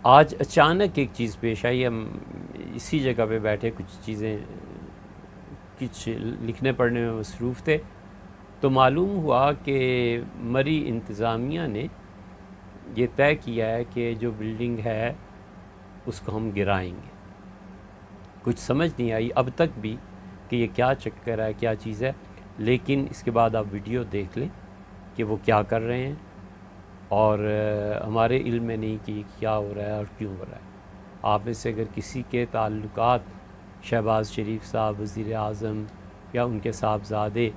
آج اچانک ایک چیز پیش آئی، ہم اسی جگہ پہ بیٹھے کچھ لکھنے پڑھنے میں مصروف تھے، تو معلوم ہوا کہ مری انتظامیہ نے یہ طے کیا ہے کہ جو بلڈنگ ہے اس کو ہم گرائیں گے۔ کچھ سمجھ نہیں آئی اب تک بھی کہ یہ کیا چکر ہے، کیا چیز ہے، لیکن اس کے بعد آپ ویڈیو دیکھ لیں کہ وہ کیا کر رہے ہیں، اور ہمارے علم میں نہیں کہ کیا ہو رہا ہے اور کیوں ہو رہا ہے۔ آپ میں سے اگر کسی کے تعلقات شہباز شریف صاحب، وزیر اعظم، یا ان کے صاحبزادے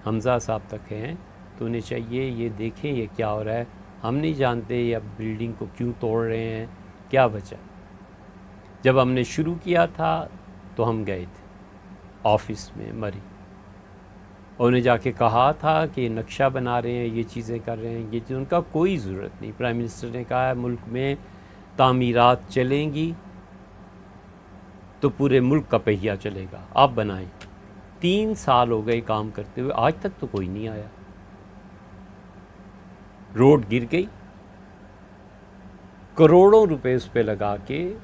حمزہ صاحب تک ہیں تو انہیں چاہیے یہ دیکھیں یہ کیا ہو رہا ہے۔ ہم نہیں جانتے یہ اب بلڈنگ کو کیوں توڑ رہے ہیں، کیا وجہ۔ جب ہم نے شروع کیا تھا تو ہم گئے تھے آفس میں مری، اور انہیں جا کے کہا تھا کہ یہ نقشہ بنا رہے ہیں، یہ چیزیں کر رہے ہیں، یہ چیز ان کا کوئی ضرورت نہیں۔ پرائم منسٹر نے کہا ہے ملک میں تعمیرات چلیں گی تو پورے ملک کا پہیہ چلے گا، آپ بنائیں۔ 3 سال ہو گئے کام کرتے ہوئے، آج تک تو کوئی نہیں آیا۔ روڈ گر گئی، کروڑوں روپے اس پہ لگا کے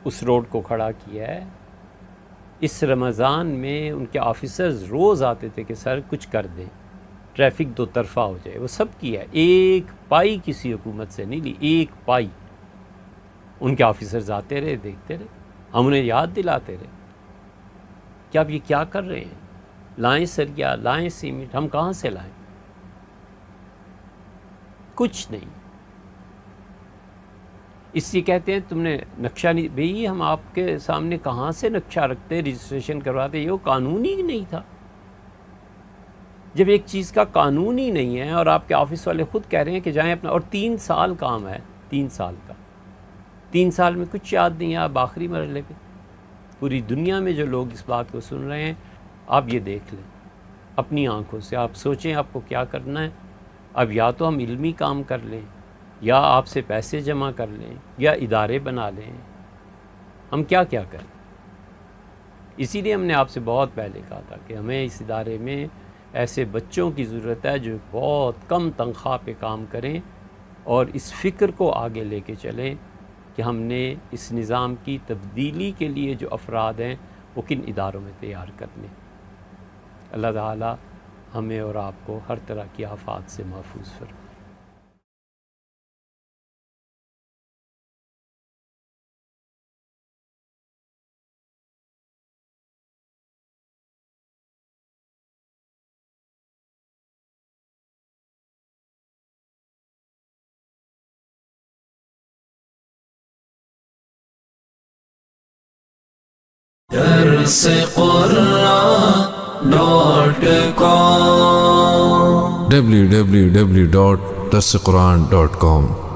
اس روڈ کو کھڑا کیا ہے۔ اس رمضان میں ان کے آفیسرز روز آتے تھے کہ سر کچھ کر دیں، ٹریفک 2 طرفہ ہو جائے، وہ سب کیا ہے، ایک پائی کسی حکومت سے نہیں لی، ایک پائی۔ ان کے آفیسرز آتے رہے، دیکھتے رہے، ہم انہیں یاد دلاتے رہے کہ آپ یہ کیا کر رہے ہیں، لائیں سریا، لائیں سیمنٹ، ہم کہاں سے لائیں؟ کچھ نہیں۔ اس لیے کہتے ہیں تم نے نقشہ نہیں، بھئی ہم آپ کے سامنے کہاں سے نقشہ رکھتے، رجسٹریشن کرواتے، یہ وہ قانون ہی نہیں تھا۔ جب ایک چیز کا قانون ہی نہیں ہے اور آپ کے آفس والے خود کہہ رہے ہیں کہ جائیں اپنا، اور 3 سال کام ہے، 3 سال کا، 3 سال میں کچھ یاد نہیں ہے، آپ آخری مرحلے پہ۔ پوری دنیا میں جو لوگ اس بات کو سن رہے ہیں، آپ یہ دیکھ لیں اپنی آنکھوں سے، آپ سوچیں آپ کو کیا کرنا ہے۔ اب یا تو ہم علمی کام کر لیں، یا آپ سے پیسے جمع کر لیں، یا ادارے بنا لیں، ہم کیا کیا کریں۔ اسی لیے ہم نے آپ سے بہت پہلے کہا تھا کہ ہمیں اس ادارے میں ایسے بچوں کی ضرورت ہے جو بہت کم تنخواہ پہ کام کریں، اور اس فکر کو آگے لے کے چلیں کہ ہم نے اس نظام کی تبدیلی کے لیے جو افراد ہیں وہ کن اداروں میں تیار کرنے۔ اللہ تعالی ہمیں اور آپ کو ہر طرح کی آفات سے محفوظ فرمائے۔ درس قرآن .com www.درسقرآن.com